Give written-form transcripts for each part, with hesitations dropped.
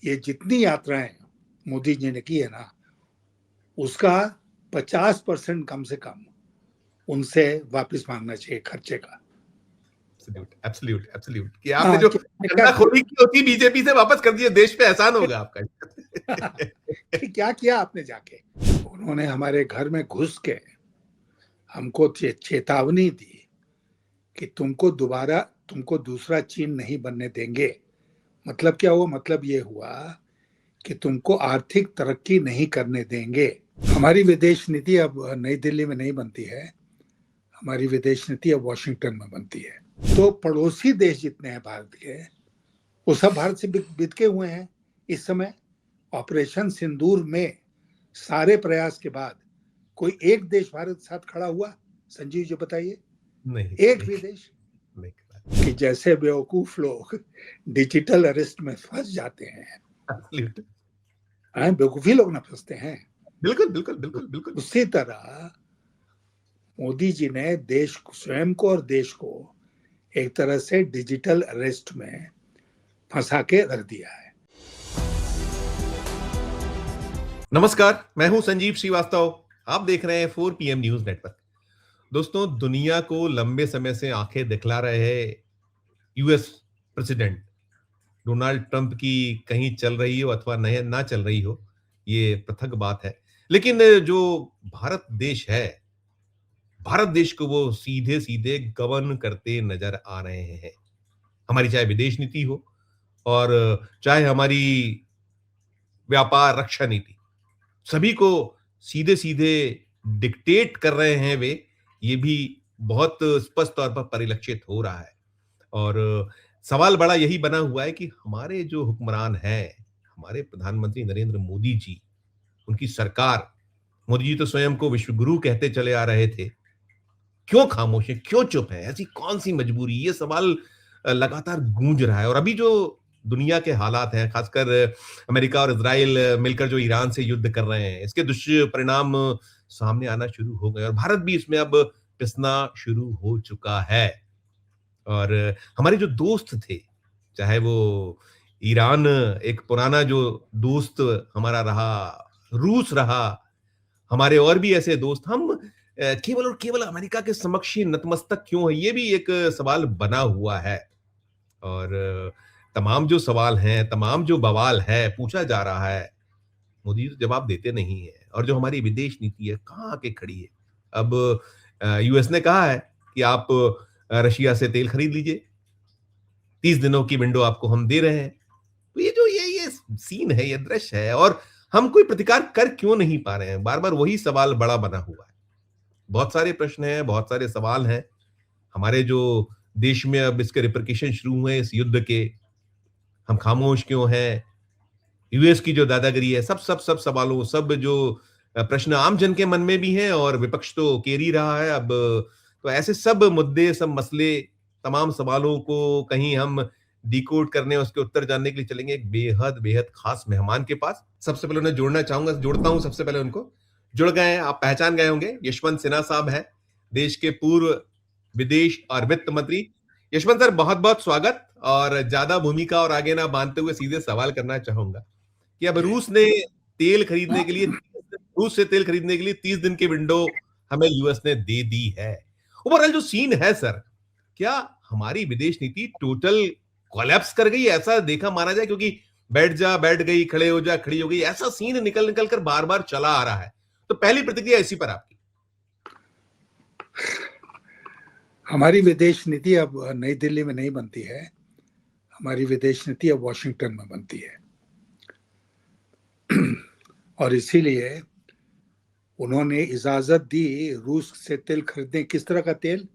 ये जितनी यात्राएं मोदी जी ने की है ना, उसका 50% कम से कम उनसे वापस मांगना चाहिए खर्चे का। एब्सोल्यूट कि आपने जो खोली की होती बीजेपी से वापस कर दिए, देश पे एहसान होगा आपका। क्या किया आपने जाके? उन्होंने हमारे घर में घुस के हमको चेतावनी दी कि तुमको दूसरा चीन नहीं बनने देंगे। मतलब क्या हुआ? मतलब ये हुआ कि तुमको आर्थिक तरक्की नहीं करने देंगे। हमारी विदेश नीति अब नई दिल्ली में नहीं बनती है, हमारी विदेश नीति अब वॉशिंगटन में बनती है। तो पड़ोसी देश जितने हैं भारत के, वो सब भारत से बिदके हुए हैं इस समय। ऑपरेशन सिंदूर में सारे प्रयास के बाद कोई एक देश भारत के साथ खड़ा हुआ? संजीव जी बताइए। एक भी देश नहीं। कि जैसे बेवकूफ लोग डिजिटल अरेस्ट में फंस जाते हैं, बेवकूफी लोग ना फंसते हैं। बिल्कुल। उसी तरह मोदी जी ने स्वयं को और देश को एक तरह से डिजिटल अरेस्ट में फंसा के रख दिया है। नमस्कार, मैं हूं संजीव श्रीवास्तव। आप देख रहे हैं 4 PM न्यूज नेटवर्क। दोस्तों, दुनिया को लंबे समय से आंखें दिखला रहे यूएस प्रेसिडेंट डोनाल्ड ट्रंप की कहीं चल रही हो अथवा नहीं ना चल रही हो, ये पृथक बात है। लेकिन जो भारत देश है, भारत देश को वो सीधे सीधे गवर्न करते नजर आ रहे हैं। हमारी चाहे विदेश नीति हो और चाहे हमारी व्यापार रक्षा नीति, सभी को सीधे सीधे डिक्टेट कर रहे हैं वे। ये भी बहुत स्पष्ट तौर पर परिलक्षित हो रहा है। और सवाल बड़ा यही बना हुआ है कि हमारे जो हुक्मरान हैं, हमारे प्रधानमंत्री नरेंद्र मोदी जी, उनकी सरकार, मोदी जी तो स्वयं को विश्वगुरु कहते चले आ रहे थे, क्यों खामोश है, क्यों चुप है? ऐसी कौन सी मजबूरी? ये सवाल लगातार गूंज रहा है। और अभी जो दुनिया के हालात हैं, खासकर अमेरिका और इजराइल मिलकर जो ईरान से युद्ध कर रहे हैं, इसके दुष्परिणाम सामने आना शुरू हो गए और भारत भी इसमें अब पिसना शुरू हो चुका है। और हमारे जो दोस्त थे, चाहे वो ईरान एक पुराना जो दोस्त हमारा रहा, रूस रहा, हमारे और भी ऐसे दोस्त, हम केवल और केवल अमेरिका के समक्ष ही नतमस्तक क्यों है? ये भी एक सवाल बना हुआ है। और तमाम जो सवाल हैं, तमाम जो बवाल है, पूछा जा रहा है, मोदी तो जवाब देते नहीं है। और जो हमारी विदेश नीति है, कहाँ आके खड़ी है? अब यूएस ने कहा है कि आप रशिया से तेल खरीद लीजिए, 30 दिनों की विंडो आपको हम दे रहे हैं। तो ये जो ये सीन है, ये दृश्य है, और हम कोई प्रतिकार कर क्यों नहीं पा रहे हैं? बार बार वही सवाल बड़ा बना हुआ है। बहुत सारे प्रश्न हैं, बहुत सारे सवाल हैं। हमारे जो देश में अब इसके रिपरकेशन शुरू हुए इस युद्ध के, हम खामोश क्यों हैं? यूएस की जो दादागिरी है, सब सवालों, सब जो प्रश्न आम जन के मन में भी हैं और विपक्ष तो घेर ही रहा है अब। तो ऐसे सब मुद्दे, सब मसले, तमाम सवालों को कहीं हम डिकोड करने, उसके उत्तर जानने के लिए चलेंगे एक बेहद बेहद खास मेहमान के पास। सबसे पहले उन्हें जोड़ता हूं सबसे पहले उनको। जुड़ गए हैं, आप पहचान गए होंगे, यशवंत सिन्हा साहब हैं, देश के पूर्व विदेश और वित्त मंत्री। यशवंत सर, बहुत बहुत स्वागत। और ज्यादा भूमिका और आगे ना बांधते हुए सीधे सवाल करना चाहूंगा कि अब रूस से तेल खरीदने के लिए 30 दिन की विंडो हमें यूएस ने दे दी है। ओवरऑल जो सीन है सर, क्या हमारी विदेश नीति टोटल कोलैप्स कर गई, ऐसा देखा माना जाए? क्योंकि बैठ गई, खड़े हो जा, खड़ी हो गई, ऐसा सीन निकल कर बार बार चला आ रहा है। तो पहली प्रतिक्रिया इसी पर आपकी। हमारी विदेश नीति अब नई दिल्ली में नहीं बनती है, हमारी विदेश नीति अब वॉशिंगटन में बनती है। और इसीलिए उन्होंने इजाजत दी रूस से तेल खरीदने। किस तरह का तेल?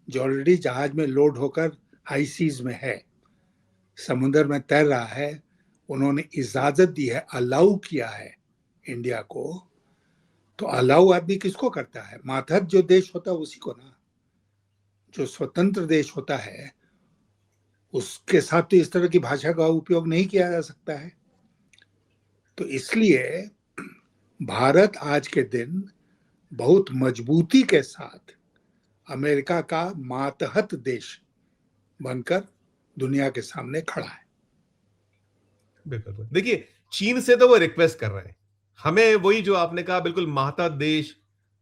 जो ऑलरेडी जहाज में लोड होकर हाई सीज में है, समुद्र में तैर रहा है। उन्होंने इजाजत दी है, अलाउ किया है इंडिया को। तो अलाउ आदमी किसको करता है? मातहत जो देश होता है उसी को ना। जो स्वतंत्र देश होता है उसके साथ तो इस तरह की भाषा का उपयोग नहीं किया जा सकता है। तो इसलिए भारत आज के दिन बहुत मजबूती के साथ अमेरिका का मातहत देश बनकर दुनिया के सामने खड़ा है। बिल्कुल। देखिए, चीन से तो वो रिक्वेस्ट कर रहे हैं। हमें वही जो आपने कहा बिल्कुल महाता देश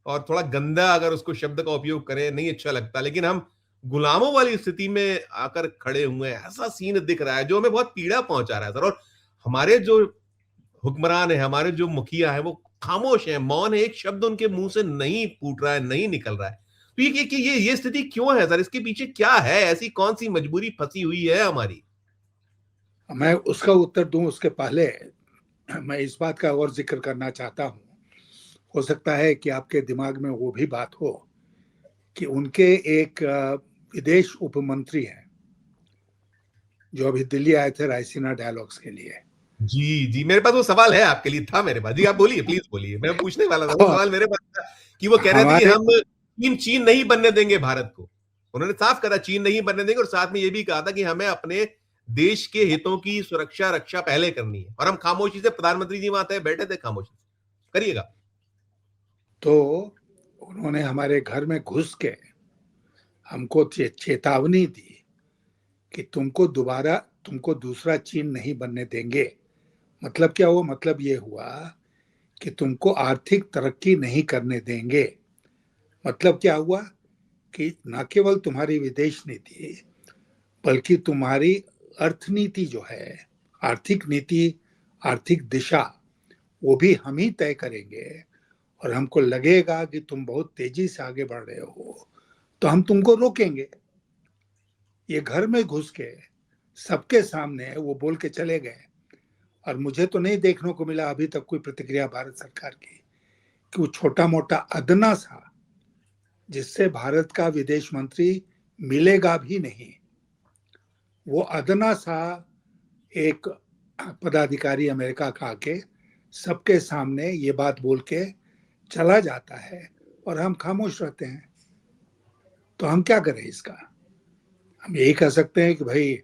और थोड़ा गंदा अगर उसको शब्द का उपयोग करें नहीं अच्छा लगता, लेकिन हम गुलामों वाली स्थिति में आकर खड़े हुए हैं, ऐसा सीन दिख रहा है जो हमें बहुत पीड़ा पहुंचा रहा है सर। और हमारे जो हुक्मरान है, हमारे जो मुखिया है, वो खामोश है, मौन है, एक शब्द उनके मुंह से नहीं फूट रहा है, नहीं निकल रहा है। तो ये स्थिति क्यों है सर? इसके पीछे क्या है? ऐसी कौन सी मजबूरी फंसी हुई है हमारी? मैं उसका उत्तर दूं उसके पहले मैं इस बात का और जिक्र करना चाहता हूं। हो सकता है कि आपके दिमाग में वो भी बात हो कि उनके एक विदेश उपमंत्री हैं जो अभी दिल्ली आए थे रायसीना डायलॉग्स के लिए। जी, जी, मेरे पास वो सवाल है आपके लिए, था मेरे पास। जी, आप बोलिए, प्लीज़ बोलिए। मैं पूछने वाला था, वो और सवाल मेरे पास था कि वो कह रहे थे कि हमारे हम चीन चीन नहीं बनने देंगे भारत को। उन्होंने साफ कहा चीन नहीं बनने देंगे और साथ में ये भी कहा था कि हमें अपने देश के हितों की सुरक्षा, रक्षा पहले करनी है। और हम खामोशी से प्रधानमंत्री जी वहाँ थे, बैठे थे खामोशी से। करिएगा। तो उन्होंने हमारे घर में घुस के हमको चेतावनी दी कि तुमको दूसरा चीन नहीं बनने देंगे। मतलब क्या हुआ? मतलब ये हुआ कि तुमको आर्थिक तरक्की नहीं करने देंगे। मतलब क्या हुआ कि न केवल तुम्हारी विदेश नीति बल्कि तुम्हारी अर्थनीति जो है, आर्थिक नीति, आर्थिक दिशा, वो भी हम ही तय करेंगे। और हमको लगेगा कि तुम बहुत तेजी से आगे बढ़ रहे हो तो हम तुमको रोकेंगे। ये घर में घुस के सबके सामने वो बोल के चले गए। और मुझे तो नहीं देखने को मिला अभी तक कोई प्रतिक्रिया भारत सरकार की कि वो छोटा मोटा अदना सा जिससे भारत का विदेश मंत्री मिलेगा भी नहीं, वो अदना सा एक पदाधिकारी अमेरिका का आके सबके सामने ये बात बोल के चला जाता है और हम खामोश रहते हैं। तो हम क्या करें इसका? हम यही कह सकते हैं कि भाई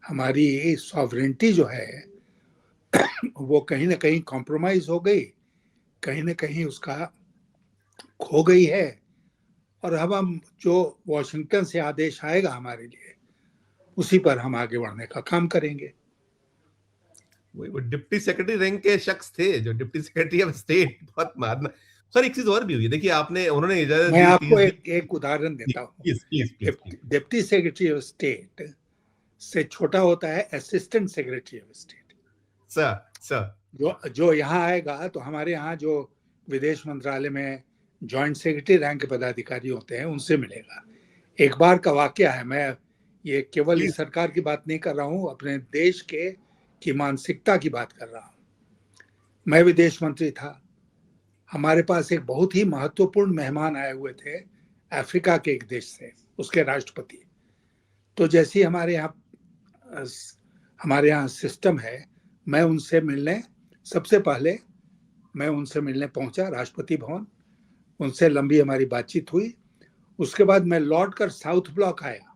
हमारी सॉवरेंटी जो है वो कहीं ना कहीं कॉम्प्रोमाइज हो गई, कहीं ना कहीं उसका खो गई है। और अब हम जो वॉशिंगटन से आदेश आएगा हमारे लिए उसी पर हम आगे बढ़ने का काम करेंगे। वही वो डिप्टी सेक्रेटरी रैंक के शख्स थे जो डिप्टी सेक्रेटरी ऑफ स्टेट, बहुत मारना। सर एक चीज और भी हुई है, देखिए आपने उन्होंने इजाजत मैं दी आपको 30 दिन एक उदाहरण की। देता हूँ। Please please please please. Deputy secretary of state से छोटा होता है assistant secretary of state. Sir sir जो यहाँ आएगा तो हमारे यहाँ जो विदेश मंत्रालय में जॉइंट सेक्रेटरी रैंक के पदाधिकारी होते हैं उनसे मिलेगा। एक बार का वाकया है, मैं ये केवल प्लीज। इस सरकार की बात नहीं कर रहा हूँ, अपने देश के की मानसिकता की बात कर रहा हूँ। मैं विदेश मंत्री था, हमारे पास एक बहुत ही महत्वपूर्ण मेहमान आए हुए थे अफ्रीका के एक देश से, उसके राष्ट्रपति। तो जैसे ही हमारे यहाँ सिस्टम है, मैं उनसे मिलने सबसे पहले मैं उनसे मिलने पहुंचा राष्ट्रपति भवन। उनसे लंबी हमारी बातचीत हुई। उसके बाद मैं लौट कर साउथ ब्लॉक आया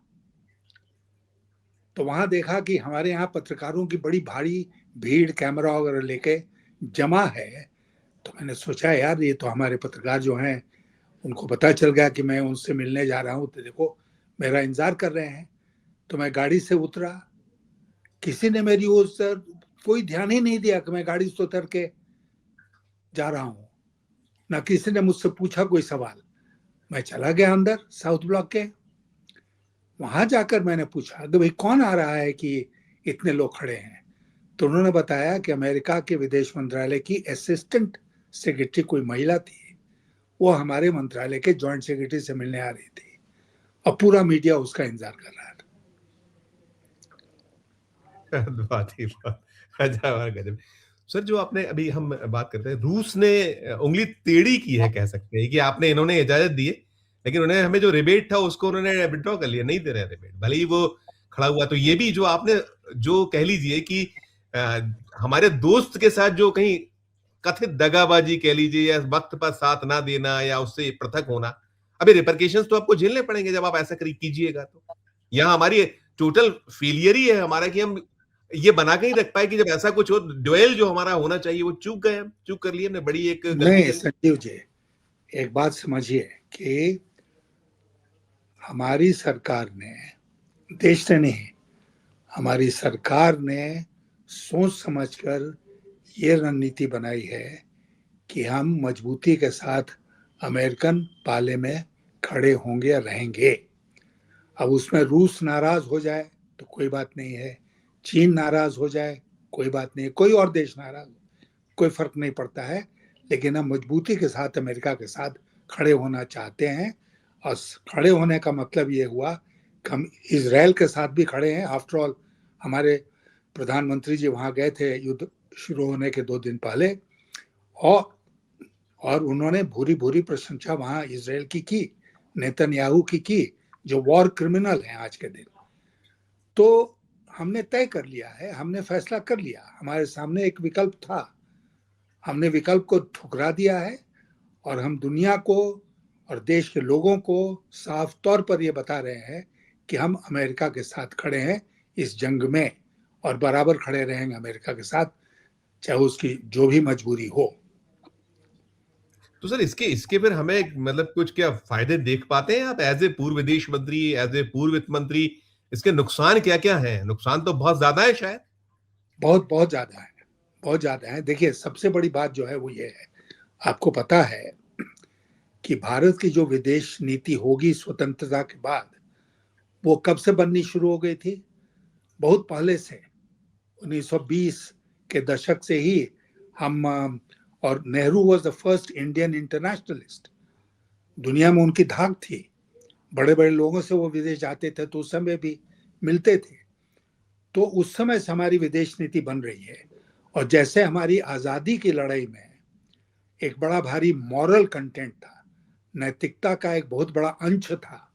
तो वहां देखा कि हमारे यहाँ पत्रकारों की बड़ी भारी भीड़ कैमरा वगैरह लेके जमा है। तो मैंने सोचा यार ये तो हमारे पत्रकार जो हैं उनको पता चल गया कि मैं उनसे मिलने जा रहा हूँ, तो देखो मेरा इंतजार कर रहे हैं। तो मैं गाड़ी से उतरा, किसी ने मेरी ओर से कोई ध्यान ही नहीं दिया कि मैं गाड़ी से उतर के जा रहा हूँ। ना किसी ने मुझसे पूछा कोई सवाल। मैं चला गया अंदर साउथ ब्लॉक के। वहां जाकर मैंने पूछा कि भाई कौन आ रहा है कि इतने लोग खड़े हैं। तो उन्होंने बताया कि अमेरिका के विदेश मंत्रालय की असिस्टेंट सेक्रेटरी कोई महिला थी, वो हमारे मंत्रालय के जॉइंट सेक्रेटरी से मिलने आ रही थी और पूरा मीडिया उसका इंतजार कर रहा था। बात ही बहुत अजब और गजब। सर जो आपने अभी हम बात करते हैं, रूस ने उंगली टेढ़ी की है कह सकते हैं कि आपने इन्होंने इजाजत दी है, लेकिन उन्हें हमें जो रिबेट था उसको उन्होंने विड्रॉ कर लिया, नहीं दे रहे रिबेट, भले ही वो खड़ा हुआ। तो ये भी जो आपने जो कह लीजिए कि अ, हमारे दोस्त के साथ जो कहीं कथित दगाबाजी कह लीजिए या वक्त पर साथ ना देना या उससे पृथक होना, अभी रिपरकेशंस तो आपको झेलने पड़ेंगे जब आप ऐसा कीजिएगा। तो यहाँ हमारी टोटल फेलियर ही है हमारा कि हम ये बना के ही रख पाए कि जब ऐसा कुछ हो, ड्यूएल जो हमारा होना चाहिए वो चूक गए, हम चूक कर लिए, हमने बड़ी एक गलती नहीं कर ली। संजीव जी, एक बात समझिए कि हमारी सरकार ने, देश ने नहीं, हमारी सरकार ने सोच समझकर ये रणनीति बनाई है कि हम मजबूती के साथ अमेरिकन पाले में खड़े होंगे या रहेंगे। अब उसमें रूस नाराज हो जाए तो कोई बात नहीं है, चीन नाराज हो जाए कोई बात नहीं है, कोई और देश नाराज, कोई फर्क नहीं पड़ता है, लेकिन हम मजबूती के साथ अमेरिका के साथ खड़े होना चाहते हैं। और खड़े होने का मतलब ये हुआ कि हम इजराइल के साथ भी खड़े हैं। आफ्टर ऑल हमारे प्रधानमंत्री जी वहां गए थे युद्ध शुरू होने के 2 दिन पहले, और उन्होंने भूरी भूरी प्रशंसा वहां इजराइल की, नेतन्याहू की, जो वॉर क्रिमिनल हैं आज के दिन। तो हमने तय कर लिया है, हमने फैसला कर लिया, हमारे सामने एक विकल्प था, हमने विकल्प को ठुकरा दिया है, और हम दुनिया को और देश के लोगों को साफ तौर पर यह बता रहे हैं कि हम अमेरिका के साथ खड़े हैं इस जंग में, और बराबर खड़े रहेंगे अमेरिका के साथ, चाहे उसकी जो भी मजबूरी हो। तो सर इसके इसके फिर हमें मतलब कुछ क्या फायदे देख पाते हैं आप एज ए पूर्व विदेश मंत्री, एज ए पूर्व वित्त मंत्री? इसके नुकसान क्या क्या हैं? नुकसान तो बहुत ज्यादा है शायद। बहुत बहुत ज्यादा है, बहुत ज्यादा है। देखिए, सबसे बड़ी बात जो है वो ये है, आपको पता है कि भारत की जो विदेश नीति होगी स्वतंत्रता के बाद, वो कब से बननी शुरू हो गई थी? बहुत पहले से, 1920 के दशक से ही हम, और Nehru was the first Indian internationalist. दुनिया में उनकी धाक थी, बड़े बड़े लोगों से वो विदेश जाते थे तो उस समय भी मिलते थे। तो उस समय से हमारी विदेश नीति बन रही है। और जैसे हमारी आज़ादी की लड़ाई में एक बड़ा भारी मॉरल कंटेंट था, नैतिकता का एक बहुत बड़ा अंश था,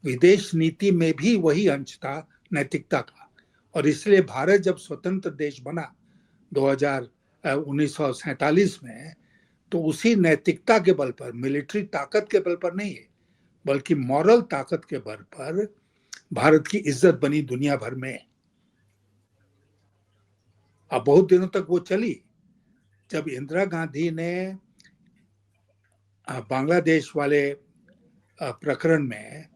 विदेश नीति में भी वही अंश था, नैतिकता का। और इसलिए भारत जब स्वतंत्र देश बना 1947 में, तो उसी नैतिकता के बल पर, मिलिट्री ताकत के बल पर नहीं है, बल्कि मॉरल ताकत के बल पर भारत की इज्जत बनी दुनिया भर में। अब बहुत दिनों तक वो चली। जब इंदिरा गांधी ने बांग्लादेश वाले प्रकरण में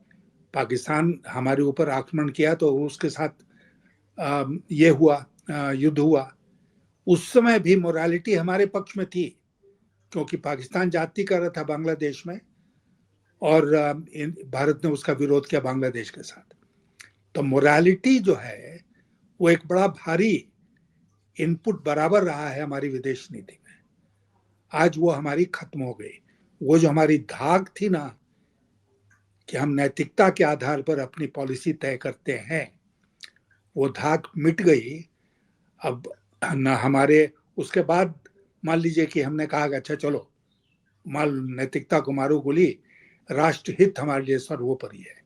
पाकिस्तान हमारे ऊपर आक्रमण किया तो उसके साथ ये हुआ, युद्ध हुआ, उस समय भी मोरालिटी हमारे पक्ष में थी, क्योंकि पाकिस्तान जाति कर रहा था बांग्लादेश में, और भारत ने उसका विरोध किया बांग्लादेश के साथ। तो मोरालिटी जो है वो एक बड़ा भारी इनपुट बराबर रहा है हमारी विदेश नीति में। आज वो हमारी खत्म हो गई। वो जो हमारी धाक थी ना, कि हम नैतिकता के आधार पर अपनी पॉलिसी तय करते हैं, वो धाक मिट गई। अब न हमारे, उसके बाद मान लीजिए कि हमने कहा कि अच्छा चलो, माल नैतिकता को मारो गोली, राष्ट्रहित हमारे लिए सर्वोपरि है।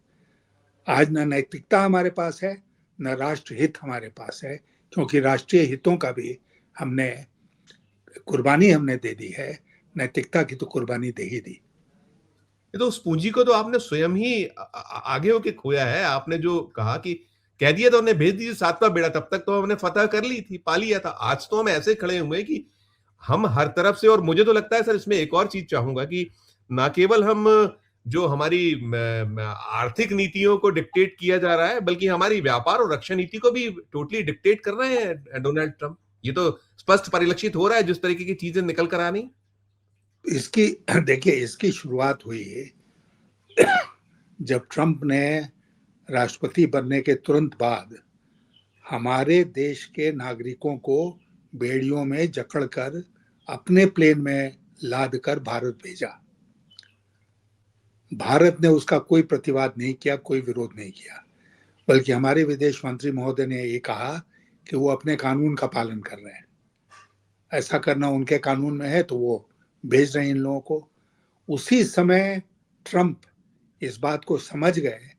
आज न नैतिकता हमारे पास है, न राष्ट्रहित हमारे पास है, क्योंकि राष्ट्रीय हितों का भी हमने कुर्बानी हमने दे दी है, नैतिकता की तो कुर्बानी दे ही दी। ये तो उस पूंजी को तो आपने स्वयं ही आगे होके खोया है। आपने जो कहा कि कह दिया तो उन्हें भेज दीजिए सातवां बेड़ा, तब तक तो हमने फतह कर ली थी, पा लिया था। आज तो हम ऐसे खड़े हुए कि हम हर तरफ से, और मुझे तो लगता है सर इसमें एक और चीज चाहूंगा कि ना केवल हम जो हमारी आर्थिक नीतियों को डिक्टेट किया जा रहा है, बल्कि हमारी व्यापार और रक्षा नीति को भी टोटली डिक्टेट कर रहे हैं डोनाल्ड ट्रंप। ये तो स्पष्ट परिलक्षित हो रहा है जिस तरीके की चीजें निकल कर आनी। इसकी देखिए, इसकी शुरुआत हुई जब ट्रंप ने राष्ट्रपति बनने के तुरंत बाद हमारे देश के नागरिकों को बेड़ियों में जकड़कर अपने प्लेन में लाद कर भारत भेजा। भारत ने उसका कोई प्रतिवाद नहीं किया, कोई विरोध नहीं किया, बल्कि हमारे विदेश मंत्री महोदय ने ये कहा कि वो अपने कानून का पालन कर रहे हैं, ऐसा करना उनके कानून में है तो वो भेज रहे हैं इन लोगों को। उसी समय ट्रंप इस बात को समझ गए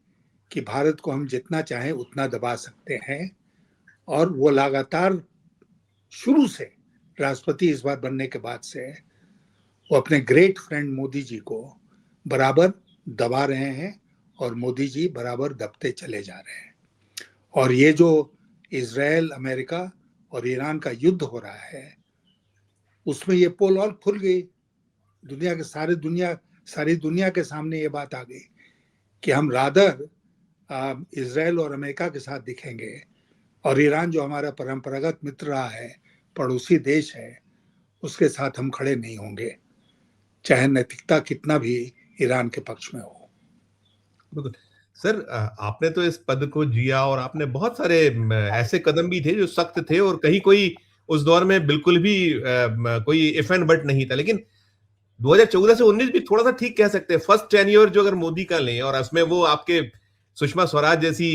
कि भारत को हम जितना चाहें उतना दबा सकते हैं, और वो लगातार शुरू से, राष्ट्रपति इस बार बनने के बाद से, वो अपने ग्रेट फ्रेंड मोदी जी को बराबर दबा रहे हैं, और मोदी जी बराबर दबते चले जा रहे हैं। और ये जो इजराइल, अमेरिका और ईरान का युद्ध हो रहा है, उसमें ये पोल और खुल गई। दुनिया के सारी दुनिया के सामने ये बात आ गई कि हम रादर इजराइल और अमेरिका के साथ दिखेंगे, और ईरान जो हमारा परंपरागत मित्र रहा है, पड़ोसी देश है, उसके साथ हम खड़े नहीं होंगे, चाहे नैतिकता कितना भी ईरान के पक्ष में हो। बिल्कुल। सर, आपने तो इस पद को जिया और आपने बहुत सारे ऐसे कदम भी थे जो सख्त थे और कहीं कोई उस दौर में बिल्कुल भी कोई इफ एंड बट नहीं था, लेकिन 2014 से 19 भी थोड़ा सा ठीक कह सकते हैं। फर्स्ट टेन्योर जो अगर मोदी का लें और उसमें वो आपके सुषमा स्वराज जैसी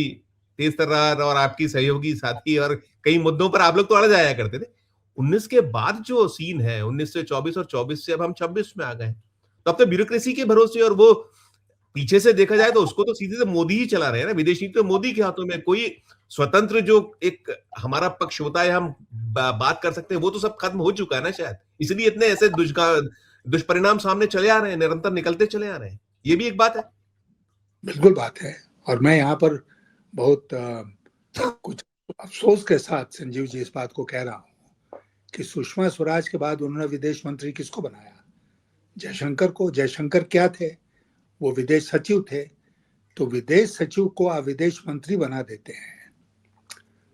तेज तर्रार और आपकी सहयोगी साथी और कई मुद्दों पर आप लोग तो अड़ जाया करते थे। 19 के बाद जो सीन है, 19 से 24 और 24 से अब हम 26 में आ गए, तो अब तो ब्यूरोक्रेसी के भरोसे, और वो पीछे से देखा जाए तो उसको तो सीधे से मोदी ही चला रहे हैं ना, विदेश नीति तो मोदी के हाथों में। कोई स्वतंत्र जो एक हमारा पक्ष होता है, हम बात कर सकते हैं, वो तो सब खत्म हो चुका है ना शायद, इसलिए इतने ऐसे दुष्परिणाम सामने चले आ रहे हैं, निरंतर निकलते चले आ रहे हैं। ये भी एक बात है। बिल्कुल बात है। और मैं यहाँ पर बहुत कुछ अफसोस के साथ संजीव जी इस बात को कह रहा हूँ कि सुषमा स्वराज के बाद उन्होंने विदेश मंत्री किसको बनाया? जयशंकर को। जयशंकर क्या थे? वो विदेश सचिव थे। तो विदेश सचिव को आप विदेश मंत्री बना देते हैं,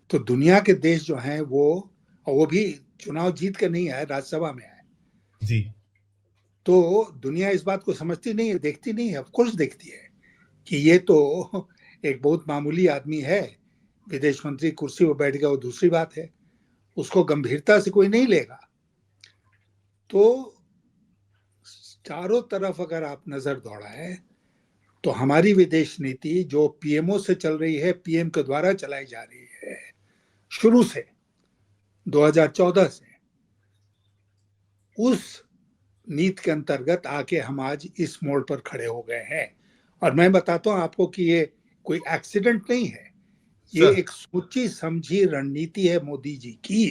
तो दुनिया के देश जो हैं वो भी चुनाव जीत के नहीं आए, राज्यसभा में आए जी। तो दुनिया इस बात को समझती नहीं है, देखती नहीं है। ऑफ कोर्स देखती है कि ये तो एक बहुत मामूली आदमी है, विदेश मंत्री कुर्सी पर बैठ गया, वो दूसरी बात है, उसको गंभीरता से कोई नहीं लेगा। तो चारों तरफ अगर आप नजर दौड़ाएं तो हमारी विदेश नीति जो पीएमओ से चल रही है, पीएम के द्वारा चलाई जा रही है शुरू से 2014 से, उस नीति के अंतर्गत आके हम आज इस मोड़ पर खड़े हो गए हैं। और मैं बताता हूं आपको कि ये कोई एक्सीडेंट नहीं है, ये एक सोची समझी रणनीति है मोदी जी की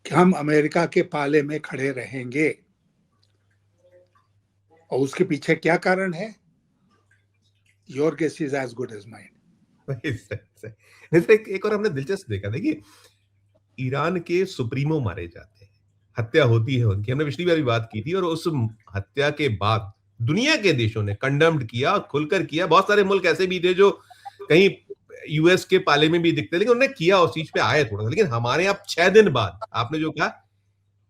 कि हम अमेरिका के पाले में खड़े रहेंगे। और उसके पीछे क्या कारण है? Your guess is as good as mine. एक और हमने दिलचस्प देखा, देखिए, ईरान के सुप्रीमो मारे जाते हैं, हत्या होती है उनकी, हमने पिछली बार भी बात की थी, और उस हत्या के बाद दुनिया के देशों ने कंडम्ड किया, खुलकर किया। बहुत सारे मुल्क ऐसे भी थे जो कहीं यूएस के पाले में भी दिखते, लेकिन उन्होंने किया, उस चीज पे आए थोड़ा सा। लेकिन हमारे यहाँ 6 दिन बाद आपने जो कहा,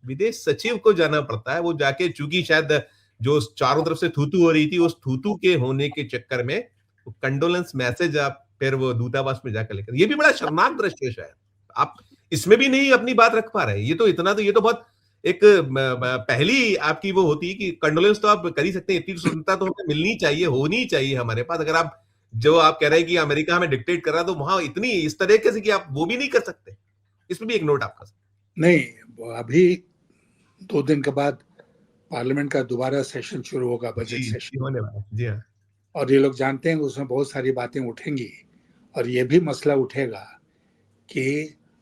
विदेश सचिव को जाना पड़ता है, वो जाके, चूंकि शायद जो चारों तरफ से थूतू हो रही थी, उस थूतू के होने के चक्कर में कंडोलेंस मैसेज आप फिर वो दूतावास में जाकर लेकर, ये भी बड़ा शर्मनाक दृश्य है। शायद आप इसमें भी नहीं अपनी बात रख पा रहे। ये तो इतना, तो ये तो बहुत एक पहली आपकी वो होती है कि कंडोलेंस तो आप कर ही सकते हैं, इतनी स्वतंत्रता तो हमें मिलनी चाहिए, होनी चाहिए हमारे पास। अगर आप जो आप कह रहे हैं कि अमेरिका हमें डिक्टेट कर रहा है, तो वहां इतनी इस तरीके से कि आप वो भी नहीं कर सकते। इसमें भी एक नोट आपका। नहीं, अभी 2 दिन के बाद पार्लियामेंट का दोबारा सेशन शुरू होगा, बजट सेशन होने वाला है। जी हाँ। और ये लोग जानते हैं कि उसमें बहुत सारी बातें उठेंगी। और ये भी मसला उठेगा कि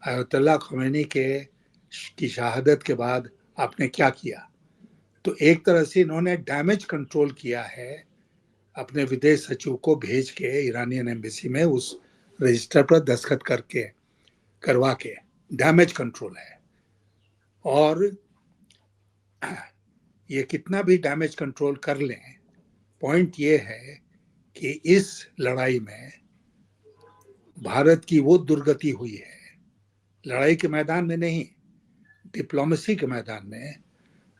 अयतुल्ला खमैनी की शहादत के बाद आपने क्या किया। तो एक तरह से इन्होंने डैमेज कंट्रोल किया है, अपने विदेश सचिव को भेज के ईरानियन एम्बेसी में उस रजिस्टर पर दस्तखत करवा के डैमेज कंट्रोल है। और ये कितना भी डैमेज कंट्रोल कर लें, पॉइंट ये है कि इस लड़ाई में भारत की वो दुर्गति हुई है, लड़ाई के मैदान में नहीं, डिप्लोमेसी के मैदान में,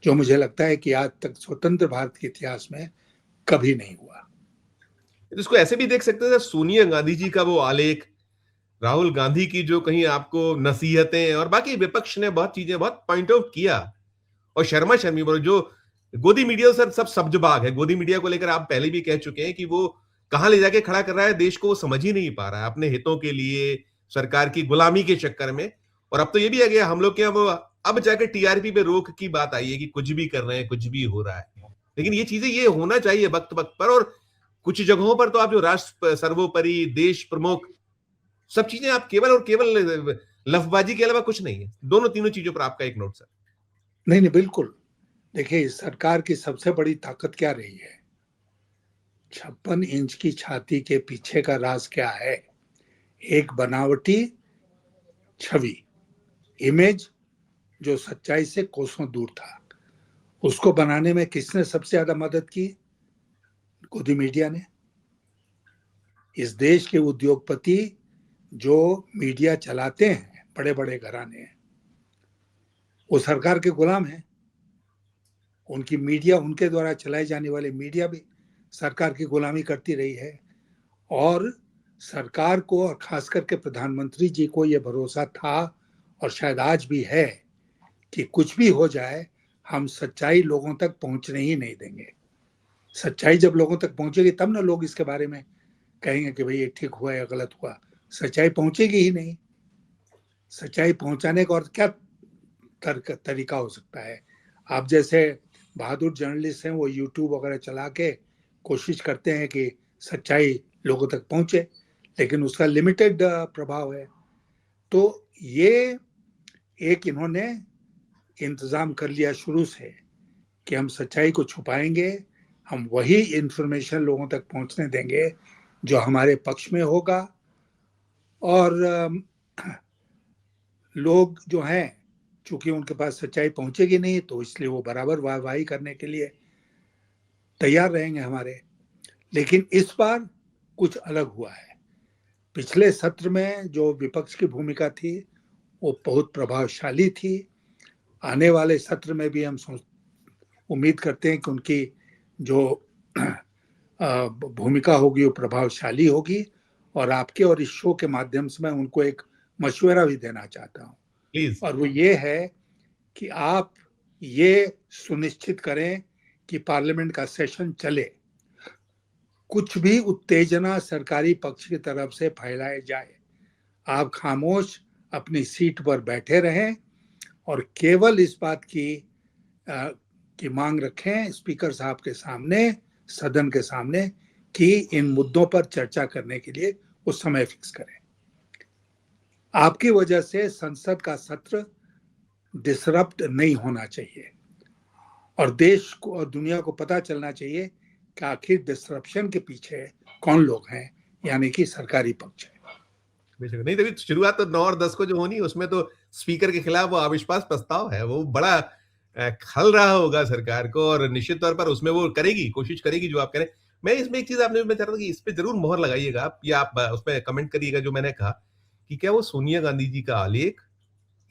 जो मुझे लगता है कि आज तक स्वतंत्र भारत के इतिहास में कभी नहीं हुआ। इसको ऐसे भी देख सकते थे, सोनिया गांधी जी का वो आलेख, राहुल गांधी की जो कहीं आपको नसीहतें, और बाकी विपक्ष ने बहुत चीजें बहुत पॉइंट आउट किया। और शर्मा शर्मी बोलो, जो गोदी मीडिया सर सब सब्जबाग है। गोदी मीडिया को लेकर आप पहले भी कह चुके हैं कि वो कहां ले जाके खड़ा कर रहा है देश को, वो समझ ही नहीं पा रहा है अपने हितों के लिए, सरकार की गुलामी के चक्कर में। और अब तो ये भी आ गया हम लोग के, अब जाकर टीआरपी पे रोक की बात आई है कि कुछ भी कर रहे हैं, कुछ भी हो रहा है। लेकिन ये चीजें ये होना चाहिए वक्त वक्त पर, और कुछ जगहों पर तो आप जो राष्ट्र सर्वोपरि, देश प्रमुख, सब चीजें आप केवल और केवल लफबाजी के अलावा कुछ नहीं है। दोनों तीनों चीजों पर आपका एक नोट सर। नहीं, बिल्कुल। देखिए, इस सरकार की सबसे बड़ी ताकत क्या रही है? 56 इंच की छाती के पीछे का राज क्या है? एक बनावटी छवि, इमेज, जो सच्चाई से कोसों दूर था। उसको बनाने में किसने सबसे ज्यादा मदद की? गोदी मीडिया ने। इस देश के उद्योगपति जो मीडिया चलाते हैं बड़े बड़े घराने, वो सरकार के गुलाम हैं। उनकी मीडिया, उनके द्वारा चलाई जाने वाली मीडिया भी सरकार की गुलामी करती रही है। और सरकार को और खास करके प्रधानमंत्री जी को ये भरोसा था और शायद आज भी है कि कुछ भी हो जाए हम सच्चाई लोगों तक पहुंचने ही नहीं देंगे। सच्चाई जब लोगों तक पहुंचेगी तब ना लोग इसके बारे में कहेंगे कि भाई ये ठीक हुआ या गलत हुआ। सच्चाई पहुंचेगी ही नहीं। सच्चाई पहुंचाने का और क्या तरीका हो सकता है? आप जैसे बहादुर जर्नलिस्ट हैं, वो यूट्यूब वगैरह चला के कोशिश करते हैं कि सच्चाई लोगों तक पहुंचे, लेकिन उसका लिमिटेड प्रभाव है। तो ये एक इन्होंने इंतजाम कर लिया शुरू से कि हम सच्चाई को छुपाएंगे, हम वही इंफॉर्मेशन लोगों तक पहुंचने देंगे जो हमारे पक्ष में होगा। और लोग जो हैं, चूंकि उनके पास सच्चाई पहुंचेगी नहीं, तो इसलिए वो बराबर वाहवाही करने के लिए तैयार रहेंगे हमारे। लेकिन इस बार कुछ अलग हुआ है। पिछले सत्र में जो विपक्ष की भूमिका थी वो बहुत प्रभावशाली थी। आने वाले सत्र में भी हम उम्मीद करते हैं कि उनकी जो भूमिका होगी वो प्रभावशाली होगी। और आपके और इस शो के माध्यम से मैं उनको एक मशवरा भी देना चाहता हूँ, प्लीज। और वो ये है कि आप ये सुनिश्चित करें कि पार्लियामेंट का सेशन चले। कुछ भी उत्तेजना सरकारी पक्ष की तरफ से फैलाए जाए, आप खामोश अपनी सीट पर बैठे रहें और केवल इस बात की मांग रखें स्पीकर साहब के सामने, सदन के सामने, कि इन मुद्दों पर चर्चा करने के लिए वो समय फिक्स करें। आपकी वजह से संसद का सत्र डिसरप्ट नहीं होना चाहिए और देश को और दुनिया को पता चलना चाहिए कि आखिर डिसरप्शन के पीछे कौन लोग हैं, यानी कि सरकारी पक्ष है। बेशक नहीं, तभी शुरुआत तो 9 और 10 को जो होनी, उसमें तो स्पीकर के खिलाफ वो अविश्वास प्रस्ताव है, वो बड़ा खल रहा होगा सरकार को, और निश्चित तौर पर उसमें वो करेगी, कोशिश करेगी जो आप करें। मैं इसमें एक चीज आपने, मैं चाहता था कि इस पे जरूर मोहर लगाइएगा आप, या आप उस पर कमेंट करिएगा जो मैंने कहा कि क्या वो सोनिया गांधी जी का आलेख,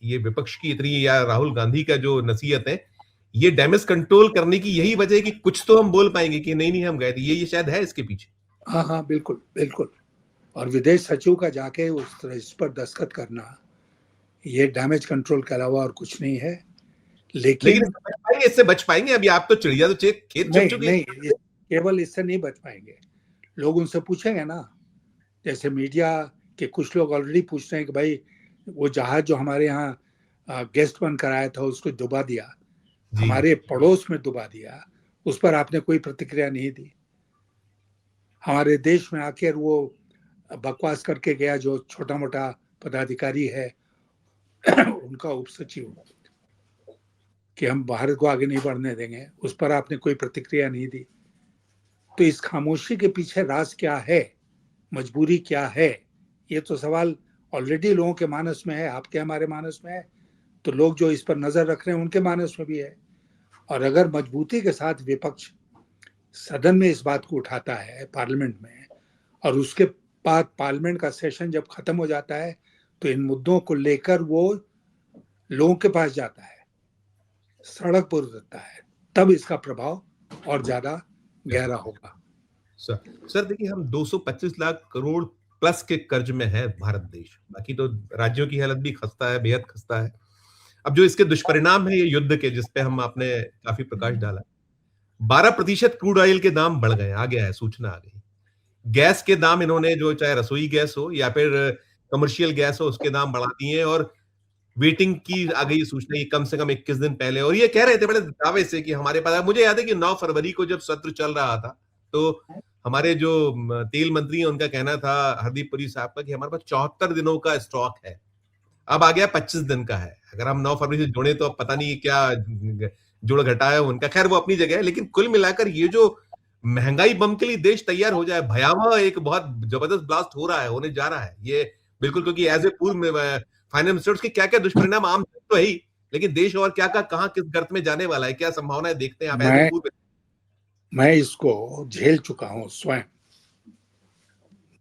ये विपक्ष की इतनी, या राहुल गांधी का जो नसीहत है, ये डैमेज कंट्रोल करने की यही वजह है कि कुछ तो हम बोल पाएंगे कि नहीं नहीं हम गए थे, ये शायद है इसके पीछे। हाँ हाँ, बिल्कुल बिल्कुल। और विदेश सचिव का जाके इस पर दस्तखत करना, ये डैमेज कंट्रोल के अलावा और कुछ नहीं है। लेकिन लेकिन इससे बच पाएंगे? अभी आप तो चिड़िया तो खेत चुन नहीं चुके नहीं, हैं। केवल इससे नहीं बच पाएंगे। लोग उनसे पूछेंगे ना, जैसे मीडिया के कुछ लोग ऑलरेडी पूछ रहे हैं कि भाई वो जहाज जो हमारे यहाँ गेस्ट बनकर आया था उसको डुबा दिया, हमारे पड़ोस में डुबा दिया, उस पर आपने कोई प्रतिक्रिया नहीं दी। हमारे देश में आकर वो बकवास करके गया जो छोटा मोटा पदाधिकारी है उनका उपसचिव, कि हम भारत को आगे नहीं बढ़ने देंगे, उस पर आपने कोई प्रतिक्रिया नहीं दी। तो इस खामोशी के पीछे राज क्या है, मजबूरी क्या है, ये तो सवाल ऑलरेडी लोगों के मानस में है, आपके हमारे मानस में है, तो लोग जो इस पर नजर रख रहे हैं उनके मानस में भी है। और अगर मजबूती के साथ विपक्ष सदन में इस बात को उठाता है, पार्लियामेंट में, और उसके बाद पार्लियामेंट का सेशन जब खत्म हो जाता है तो इन मुद्दों को लेकर वो लोगों के पास जाता है, सड़क पर उतरता है, तब इसका प्रभाव और ज्यादा गहरा होगा। सर देखिए, हम 225 लाख करोड़ प्लस के कर्ज में है भारत देश, बाकी तो राज्यों की हालत भी खस्ता है, बेहद खस्ता है। अब जो इसके दुष्परिणाम है ये युद्ध के, जिसपे हम आपने काफी प्रकाश डाला, 12% क्रूड ऑयल के दाम बढ़ गए, आ गया है, सूचना आ गई। गैस के दाम इन्होंने, जो चाहे रसोई गैस हो या फिर कमर्शियल गैस हो, उसके दाम बढ़ा दिए हैं, और वेटिंग की आ गई सूचना ये कम से कम 21 दिन पहले। और ये कह रहे थे बड़े दावे से कि हमारे पास, मुझे याद है कि 9 फरवरी को जब सत्र चल रहा था तो हमारे जो तेल मंत्री हैं उनका कहना था, हरदीप पुरी साहब का, कि हमारे पास 74 दिनों का स्टॉक है। अब आ गया 25 दिन का है। अगर हम 9 फरवरी से जोड़े तो अब पता नहीं क्या जोड़ घटा है उनका, खैर वो अपनी जगह है। लेकिन कुल मिलाकर ये जो महंगाई बम के लिए देश तैयार हो जाए, भयावह एक बहुत जबरदस्त ब्लास्ट हो रहा है, होने जा रहा है ये, बिल्कुल। क्योंकि एज ए पूर्व फाइनेंस मिनिस्टर के क्या क्या दुष्परिणाम आम तो है ही, लेकिन देश और क्या क्या कहां किस गर्त में जाने वाला है, क्या संभावनाएं देखते हैं आप एज ए पूर्व? मैं इसको झेल चुका हूं स्वयं।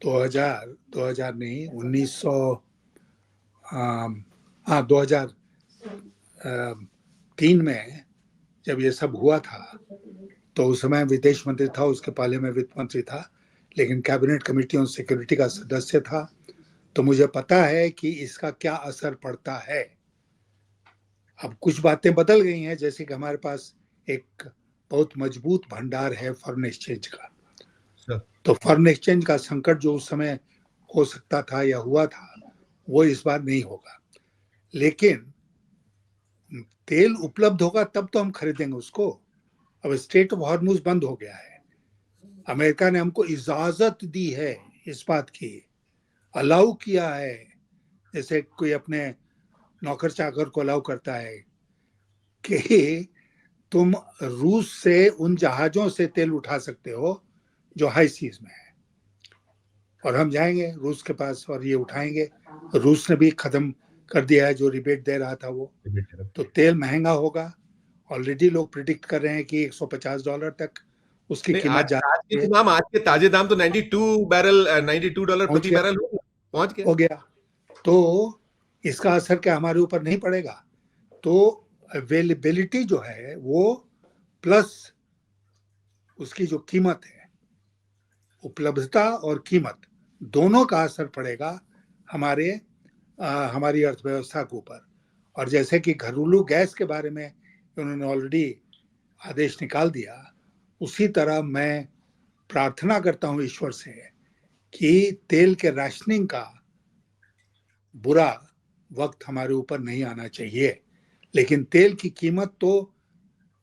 2000 नहीं 1900 हाँ 2003 में जब ये सब हुआ था तो उस समय विदेश मंत्री था, उसके पहले मैं वित्त मंत्री था, लेकिन कैबिनेट कमेटी ऑन सिक्योरिटी का सदस्य था। तो मुझे पता है कि इसका क्या असर पड़ता है। अब कुछ बातें बदल गई हैं, जैसे कि हमारे पास एक बहुत मजबूत भंडार है फॉरेन एक्सचेंज का। तो फॉरेन एक्सचेंज का संकट जो उस समय हो सकता था या हुआ था वो इस बार नहीं होगा, लेकिन तेल उपलब्ध होगा तब तो हम खरीदेंगे उसको। अब स्ट्रेट ऑफ हॉर्मुज बंद हो गया है, अमेरिका ने हमको इजाजत दी है इस बात की, अलाउ किया है, जैसे कोई अपने नौकर चाकर को अलाउ करता है कि तुम रूस से उन जहाजों से तेल उठा सकते हो जो हाई सीज में है, और हम जाएंगे रूस के पास और ये उठाएंगे। रूस ने भी खत्म कर दिया है जो रिबेट दे रहा था वो। तो तेल महंगा होगा, ऑलरेडी लोग प्रिडिक्ट कर रहे हैं कि $150 तक उसकी कीमत जा रही है। आज के ताजे दाम तो $92 प्रति बैरल पहुंच गया। तो इसका असर क्या हमारे ऊपर नहीं पड़ेगा? तो अवेलेबिलिटी जो है वो प्लस उसकी जो कीमत है, उपलब्धता और कीमत दोनों का असर पड़ेगा हमारी अर्थव्यवस्था के ऊपर। और जैसे कि घरेलू गैस के बारे में उन्होंने ऑलरेडी आदेश निकाल दिया, उसी तरह मैं प्रार्थना करता हूं ईश्वर से कि तेल के राशनिंग का बुरा वक्त हमारे ऊपर नहीं आना चाहिए, लेकिन तेल की कीमत तो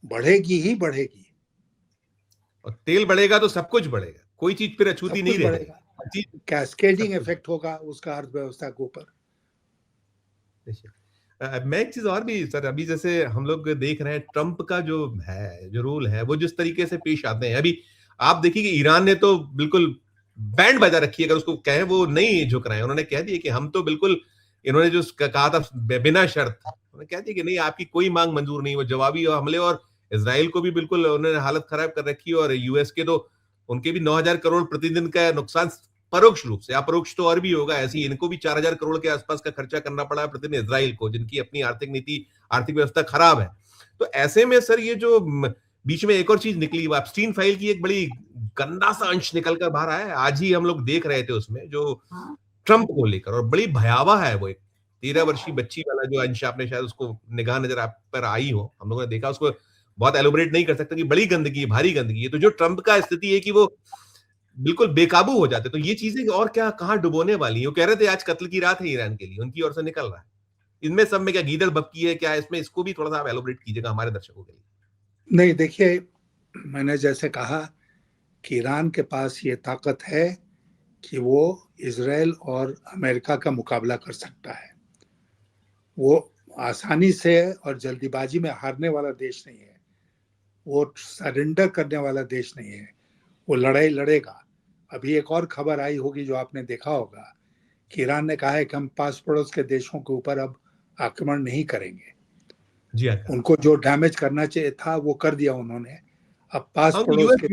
बढ़ेगी ही बढ़ेगी। और तेल बढ़ेगा तो सब कुछ बढ़ेगा, कोई चीज फिर अछूती नहीं रहेगी, कैस्केडिंग इफेक्ट होगा उसका अर्थव्यवस्था के ऊपर। मैं एक चीज और भी सर, अभी जैसे हम लोग देख रहे हैं ट्रंप का जो रोल है वो जिस तरीके से पेश आते हैं, अभी आप देखिए कि ईरान ने तो बिल्कुल बैंड बजा रखी है, अगर उसको कहें वो नहीं झुक रहे हैं। उन्होंने कह दिया कि हम तो बिल्कुल, इन्होंने जो कहा था बिना शर्त, उन्होंने कह दिया कि नहीं आपकी कोई मांग मंजूर नहीं, वो जवाबी हमले, और इसराइल को भी बिल्कुल उन्होंने हालत खराब कर रखी है, और यूएस के तो उनके भी 9,000 करोड़ प्रतिदिन का नुकसान परोक्ष रूप से, अपरोक्ष तो और भी होगा, ऐसे ही इनको भी 4,000 करोड़ के आसपास का खर्चा करना पड़ा है प्रतिदिन इजराइल को, जिनकी अपनी आर्थिक नीति, आर्थिक व्यवस्था खराब है। तो ऐसे में सर ये जो बीच में एक और चीज निकली, एप्स्टीन फाइल की एक बड़ी गंदा सा अंश निकलकर बाहर आया है, आज ही हम लोग देख रहे थे उसमें, जो ट्रंप को लेकर, और बड़ी भयावह है वो। एक 13 वर्षीय बच्ची वाला जो अंश, आपने शायद उसको निगाह नजर आप पर आई हो, हम लोगों ने देखा उसको, बहुत एलोबरेट नहीं कर सकता कि बड़ी गंदगी, भारी गंदगी है। तो जो ट्रंप का स्थिति है कि वो बिल्कुल बेकाबू हो जाते, तो ये चीजें और क्या कहां डुबोने वाली है? वो कह रहे थे आज कत्ल की रात है ईरान के लिए, उनकी ओर से निकल रहा है। इनमें सब में क्या गीदड़ बक्की है क्या? इसमें इसको भी थोड़ा सा आप एलोबरेट कीजिएगा हमारे दर्शकों के लिए। नहीं, देखिए, मैंने जैसे कहा कि ईरान के पास ये ताकत है कि वो इजराइल और अमेरिका का मुकाबला कर सकता है। वो आसानी से और जल्दीबाजी में हारने वाला देश नहीं है, वो सरेंडर करने वाला देश नहीं है, वो लड़ाई लड़ेगा। अभी एक और खबर आई होगी जो आपने देखा होगा कि ईरान ने कहा है कि हम पास पड़ोस के देशों के ऊपर अब आक्रमण नहीं करेंगे। जी हाँ, उनको जो डैमेज करना चाहिए था वो कर दिया उन्होंने। अब पास पड़ोस के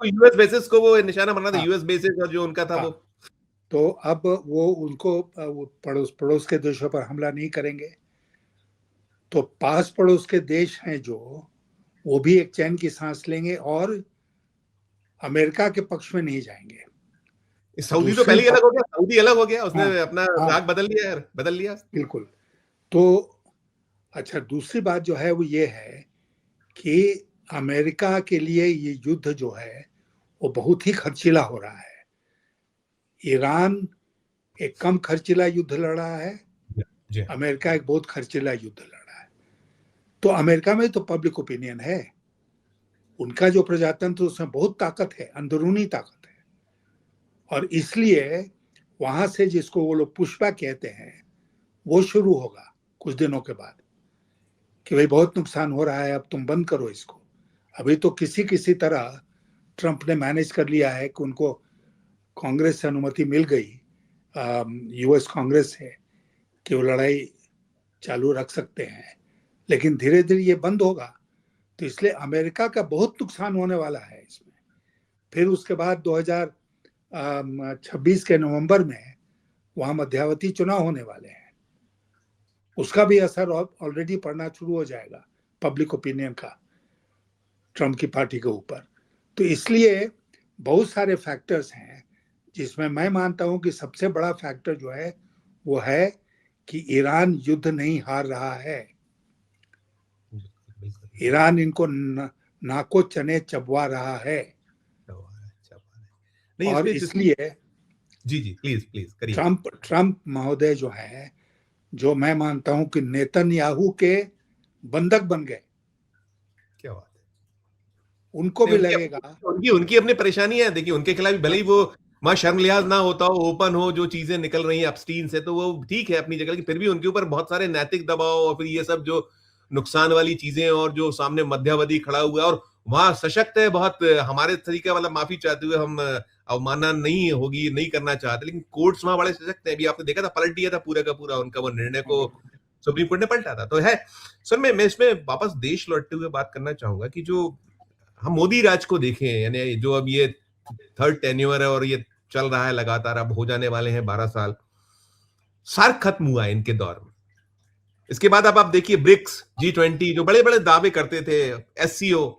यूएस बेसिस को वो निशाना बना था, यूएस बेसिस, और जो उनका था वो, तो अब वो उनको पड़ोस के देशों पर हमला नहीं करेंगे। तो पास पड़ोस के देश हैं जो, वो भी एक चैन की सांस लेंगे और अमेरिका के पक्ष में नहीं जाएंगे। सऊदी तो पहले ही अलग हो गया, सऊदी अलग हो गया, उसने अपना राग बदल लिया। बिल्कुल। तो अच्छा, दूसरी बात जो है वो ये है कि अमेरिका के लिए ये युद्ध जो है वो बहुत ही खर्चीला हो रहा है। ईरान एक कम खर्चीला युद्ध लड़ रहा है, अमेरिका एक बहुत खर्चीला युद्ध लड़ रहा है। तो अमेरिका में तो पब्लिक ओपिनियन है, उनका जो प्रजातंत्र उसमें बहुत ताकत है, अंदरूनी ताकत है, और इसलिए वहां से जिसको वो लोग पुशबैक कहते हैं वो शुरू होगा कुछ दिनों के बाद कि भाई बहुत नुकसान हो रहा है, अब तुम बंद करो इसको। अभी तो किसी तरह ट्रंप ने मैनेज कर लिया है कि उनको कांग्रेस से अनुमति मिल गई, यूएस कांग्रेस से, कि वो लड़ाई चालू रख सकते हैं, लेकिन धीरे धीरे ये बंद होगा। तो इसलिए अमेरिका का बहुत नुकसान होने वाला है इसमें। फिर उसके बाद 26 के नवंबर में वहां मध्यावधि चुनाव होने वाले हैं, उसका भी असर ऑलरेडी पड़ना शुरू हो जाएगा पब्लिक ओपिनियन का ट्रम्प की पार्टी के ऊपर। तो इसलिए बहुत सारे फैक्टर्स हैं जिसमें मैं मानता हूं कि सबसे बड़ा फैक्टर जो है वो है कि ईरान युद्ध नहीं हार रहा है। ईरान इनको नाको चने चबवा रहा है। नहीं, और इसलिए जी प्लीज करिए। ट्रम्प महोदय जो है, जो मैं मानता हूं कि नेतन्याहू के बंधक बन गए। क्या बात है। उनको भी लगेगा उनकी अपनी परेशानी है। देखिए, उनके खिलाफ भले ही वो वहां शर्म लिहाज ना होता हो, ओपन हो, जो चीजें निकल रही हैं अपस्टीन से, तो वो ठीक है अपनी जगह, लेकिन फिर भी उनके ऊपर बहुत सारे नैतिक दबाव और फिर ये सब जो नुकसान वाली चीजें, और जो सामने मध्यावधि खड़ा हुआ और वहां सशक्त है बहुत। हमारे तरीके वाला माफी चाहते हुए हम अवमानना नहीं होगी, नहीं करना चाहते, लेकिन कोर्ट्स वहां बड़े सशक्त हैं। अभी आपने देखा था, पलट दिया था पूरा का पूरा उनका वो निर्णय को, सुप्रीम कोर्ट ने पलटा था। तो है सर, मैं इसमें वापस देश लौटते हुए बात करना चाहूंगा कि जो हम मोदी राज को देखें, यानी जो अब ये थर्ड टेन्योर है और ये चल रहा है लगातार, अब हो जाने वाले हैं 12 साल, सार्क खत्म हुआ है इनके दौर में। इसके बाद अब आप देखिए ब्रिक्स, G20 जो बड़े बड़े दावे करते थे, एससीओ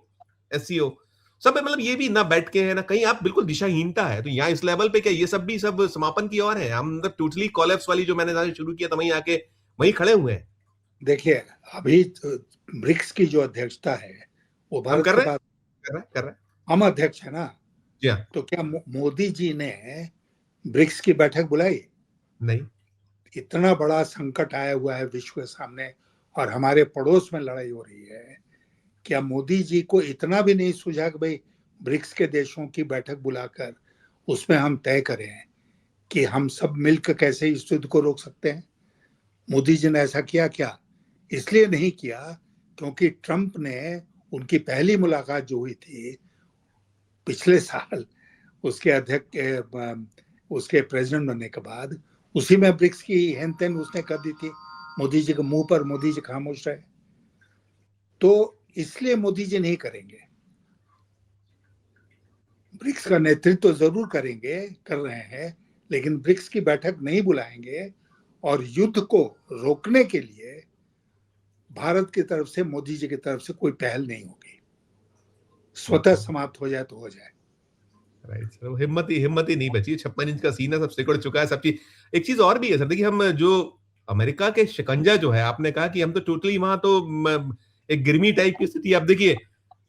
सब मतलब ये भी ना बैठ के है ना कहीं, आप बिल्कुल दिशाहीनता है। तो यहाँ इस लेवल पे क्या ये सब भी सब समापन की ओर है? हम मतलब टोटली कोलैप्स वाली जो मैंने शुरू किया था, वहीं आके वहीं खड़े हुए हैं। देखिए, अभी ब्रिक्स की जो अध्यक्षता है वो भारत के पास कर रहे हम अध्यक्ष है ना। जी हाँ। तो क्या मोदी जी ने ब्रिक्स की बैठक बुलाई? नहीं। इतना बड़ा संकट आया हुआ है विश्व के सामने और हमारे पड़ोस में लड़ाई हो रही है, क्या मोदी जी को इतना भी नहीं सूझा कि भाई ब्रिक्स के देशों की बैठक बुलाकर उसमें हम तय करें कि हम सब मिलकर कैसे इस युद्ध को रोक सकते हैं? मोदी जी ने ऐसा किया क्या? इसलिए नहीं किया क्योंकि ट्रंप ने उनकी पहली मुलाकात जो हुई थी पिछले साल उसके अध्यक्ष उसके प्रेसिडेंट बनने के बाद, उसी में ब्रिक्स की हेन तेन उसने कर दी थी मोदी जी के मुंह पर। मोदी जी खामोश रहे। तो इसलिए मोदी जी नहीं करेंगे, ब्रिक्स का नेतृत्व तो जरूर करेंगे, कर रहे हैं, लेकिन ब्रिक्स की बैठक नहीं बुलाएंगे। और युद्ध को रोकने के लिए भारत की तरफ से, मोदी जी की तरफ से कोई पहल नहीं होगी। स्वतः समाप्त हो जाए तो हो जाए। राइट सर, हिम्मत ही नहीं बची। 56 इंच का सीना सब सिकुड़ चुका है सब चीज। एक चीज और भी है सर, देखिए हम जो अमेरिका के शिकंजा जो है, आपने कहा कि हम तो टोटली वहां तो एक गिरमी टाइप की स्थिति। आप देखिए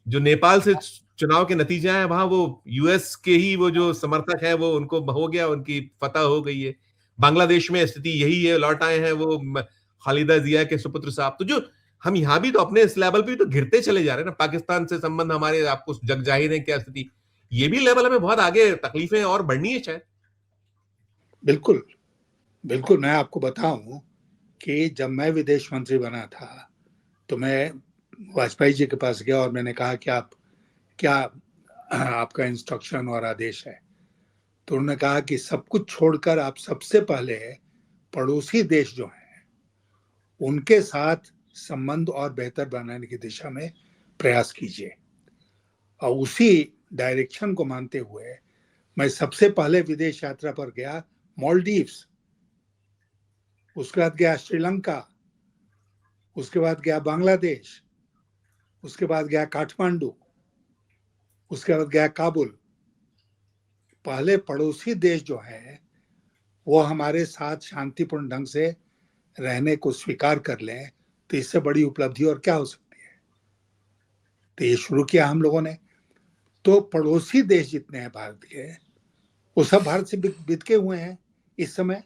जो नेपाल से चुनाव के नतीजे आए वहां, वो यूएस के ही वो जो समर्थक है वो उनको हो गया, उनकी फतह हो गई है। बांग्लादेश में स्थिति यही है, लौट आए हैं वो खालिदा जिया के सुपुत्र साहब। तो जो हम यहाँ भी तो अपने इस लेवल पे तो गिरते चले जा रहे हैं ना। पाकिस्तान से संबंध हमारे, आपको जग जाहिर है क्या स्थिति, ये भी लेवल हमें बहुत आगे तकलीफें और बढ़नी है शायद। बिल्कुल बिल्कुल। मैं आपको बताऊं कि जब मैं विदेश मंत्री बना था तो मैं वाजपेयी जी के पास गया और मैंने कहा कि आप क्या आपका इंस्ट्रक्शन और आदेश है? तो उन्होंने कहा कि सब कुछ छोड़कर आप सबसे पहले पड़ोसी देश जो हैं उनके साथ संबंध और बेहतर बनाने की दिशा में प्रयास कीजिए। और उसी डायरेक्शन को मानते हुए मैं सबसे पहले विदेश यात्रा पर गया मालदीव्स, उसके बाद गया श्रीलंका, उसके बाद गया बांग्लादेश, उसके बाद गया काठमांडू, उसके बाद गया काबुल। पहले पड़ोसी देश जो है वो हमारे साथ शांतिपूर्ण ढंग से रहने को स्वीकार कर लें तो इससे बड़ी उपलब्धि और क्या हो सकती है। तो ये शुरू किया हम लोगों ने। तो पड़ोसी देश जितने हैं भारत के, वो सब भारत से बिदके हुए हैं इस समय।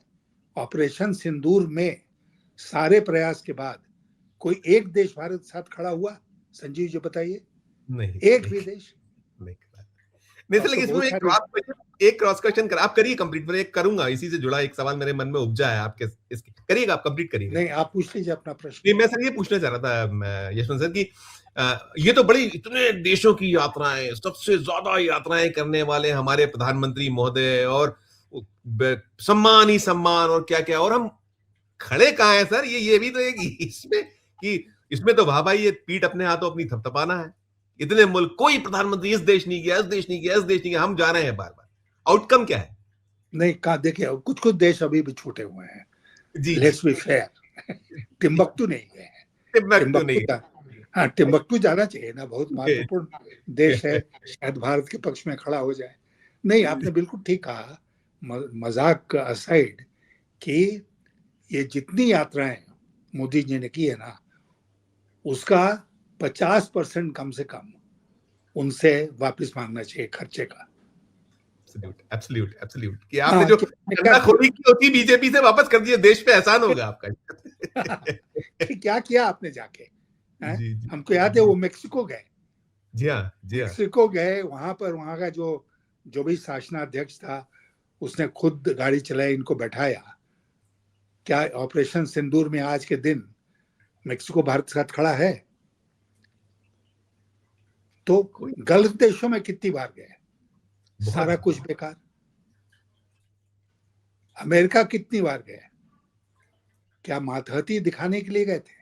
ऑपरेशन सिंदूर में सारे प्रयास के बाद कोई एक देश भारत के साथ खड़ा हुआ? संजीव जी बताइए। नहीं, एक भी देश नहीं सर, लेकिन इसमें एक क्रॉस क्वेश्चन कर, आप करिए कंप्लीट। फिर एक करूंगा, इसी से जुड़ा एक सवाल मेरे मन में उपजा है आपके इसके, करिएगा आप कंप्लीट करिएगा। नहीं, आप पूछ लीजिए अपना प्रश्न। नहीं, मैं सर ये पूछना चाह रहा था यशवंत सर की ये तो बड़ी इतने देशों की यात्राएं, सबसे ज्यादा यात्राएं करने वाले हमारे प्रधानमंत्री महोदय, और सम्मान ही सम्मान और क्या क्या, और हम खड़े कहाँ हैं सर? ये भी तो एक इसमें कि इसमें तो वाह भाई, ये पीठ अपने हाथों अपनी थपथपाना है। इतने मुल्क, कोई प्रधानमंत्री इस देश नहीं गया, इस देश नहीं गया, इस देश नहीं गया, हम जा रहे हैं बार बार। आउटकम क्या है? नहीं, कहा देखिए, कुछ कुछ देश अभी भी छूटे हुए हैं, जी लेट्स बी फेयर। टिम्बकटू नहीं गए हैं। टिम्बकटू नहीं हाँ, टिम्बकटू जाना चाहिए ना, बहुत है। महत्वपूर्ण देश है, शायद भारत के पक्ष में खड़ा हो जाए। नहीं, आपने बिल्कुल ठीक कहा, मजाक असाइड, कि ये जितनी यात्राएं मोदी जी ने की है ना, उसका 50% कम से कम उनसे वापस मांगना चाहिए खर्चे का। एब्सोल्यूट एब्सोल्यूट कि आपने हाँ, जो चंदा खोरी की होती बीजेपी से वापस कर दिए, देश पे एहसान होगा आपका। कि क्या किया आपने जाके, हैं? जी जी हमको याद है वो मेक्सिको गए, जी हाँ जी हाँ। मेक्सिको गए, वहां पर वहां का जो जो भी शासनाध्यक्ष था उसने खुद गाड़ी चलाई, इनको बैठाया। क्या ऑपरेशन सिंदूर में आज के दिन मेक्सिको भारत के साथ खड़ा है? तो कोई गल्फ देशों में कितनी बार गए, बहुत सारा कुछ बेकार। अमेरिका कितनी बार गए, क्या मातहती दिखाने के लिए गए थे,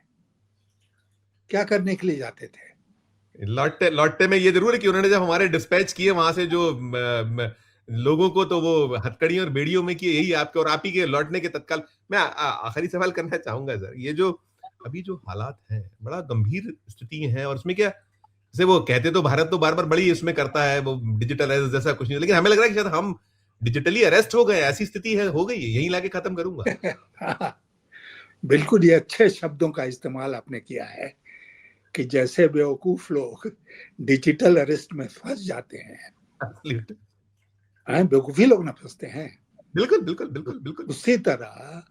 क्या करने के लिए जाते थे? लौटते लौटते में ये जरूर है कि उन्होंने जब हमारे डिस्पैच किए वहां से जो लोगों को, तो वो हथकड़ियों और बेड़ियों में किए, यही आपके और आप ही के लौटने के तत्काल। मैं आखिरी सवाल करना चाहूंगा सर, ये जो अभी जो हालात हैं, बड़ा गंभीर स्थिति है, और उसमें क्या, जैसे वो कहते तो भारत तो बार बार बड़ी इसमें करता है, वो डिजिटल अरेस्ट जैसा कुछ नहीं, लेकिन हमें लग रहा है कि शायद हम डिजिटली अरेस्ट हो गए, ऐसी स्थिति है, हो गई है। यही लाके खत्म करूंगा। हाँ, बिल्कुल, ये अच्छे शब्दों का इस्तेमाल आपने किया है कि जैसे बेवकूफ लोग डिजिटल अरेस्ट में फंस जाते हैं, बेवकूफी लोग ना फंसते हैं, बिल्कुल बिल्कुल बिल्कुल बिल्कुल। उसी तरह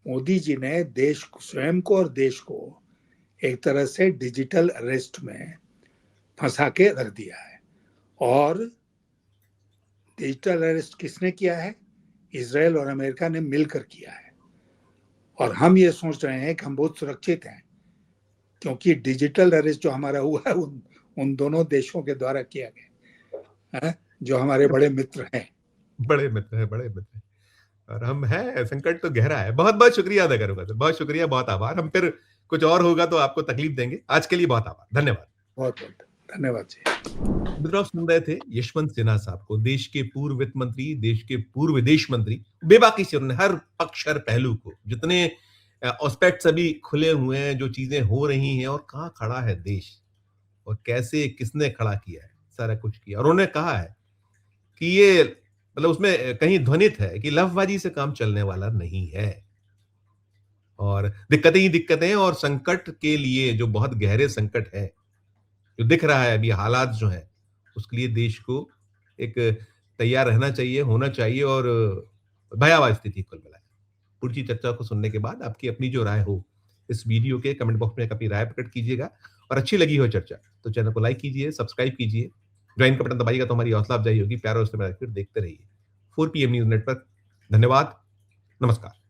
मोदी जी ने देश को, स्वयं को और देश को एक तरह से डिजिटल अरेस्ट में फंसा के रख दिया है। और डिजिटल अरेस्ट किसने किया है? इजराइल और अमेरिका ने मिलकर किया है। और हम ये सोच रहे हैं कि हम बहुत सुरक्षित हैं, क्योंकि डिजिटल अरेस्ट जो हमारा हुआ है उन दोनों देशों के द्वारा किया गया है, जो हमारे बड़े मित्र हैं। बड़े मित्र है, बड़े मित्र है, और हम हैं, संकट तो गहरा है। बहुत बहुत शुक्रिया अदा करूंगा सर, बहुत शुक्रिया, बहुत आभार। हम फिर कुछ और होगा तो आपको तकलीफ देंगे। आज के लिए बहुत आभार, धन्यवाद। बहुत बहुत धन्यवाद जी। मित्रों, आप सुन रहे थे यशवंत सिन्हा साहब को, देश के पूर्व वित्त मंत्री, देश के पूर्व विदेश मंत्री। बेबाकी से उन्होंने हर पक्ष, हर पहलू को, जितने एस्पेक्ट्स अभी खुले हुए हैं, जो चीजें हो रही हैं, और कहाँ खड़ा है देश, और कैसे किसने खड़ा किया है, सारा कुछ किया। और उन्होंने कहा है कि ये, मतलब उसमें कहीं ध्वनित है कि लफबाजी से काम चलने वाला नहीं है, और दिक्कतें ही दिक्कतें हैं, और संकट के लिए जो बहुत गहरे संकट है जो दिख रहा है अभी, हालात जो है, उसके लिए देश को एक तैयार रहना चाहिए, होना चाहिए, और भयावह स्थिति कुल मिलाकर। पूरी चर्चा को सुनने के बाद आपकी अपनी जो राय हो, इस वीडियो के कमेंट बॉक्स में अपनी राय प्रकट कीजिएगा। और अच्छी लगी हो चर्चा तो चैनल को लाइक कीजिए, सब्सक्राइब कीजिए, ज्वाइन का बटन दबाइएगा तो हमारी हौसला अफजाई होगी। प्यार और उससे देखते रहिए 4 PM न्यूज नेटवर्क। धन्यवाद, नमस्कार।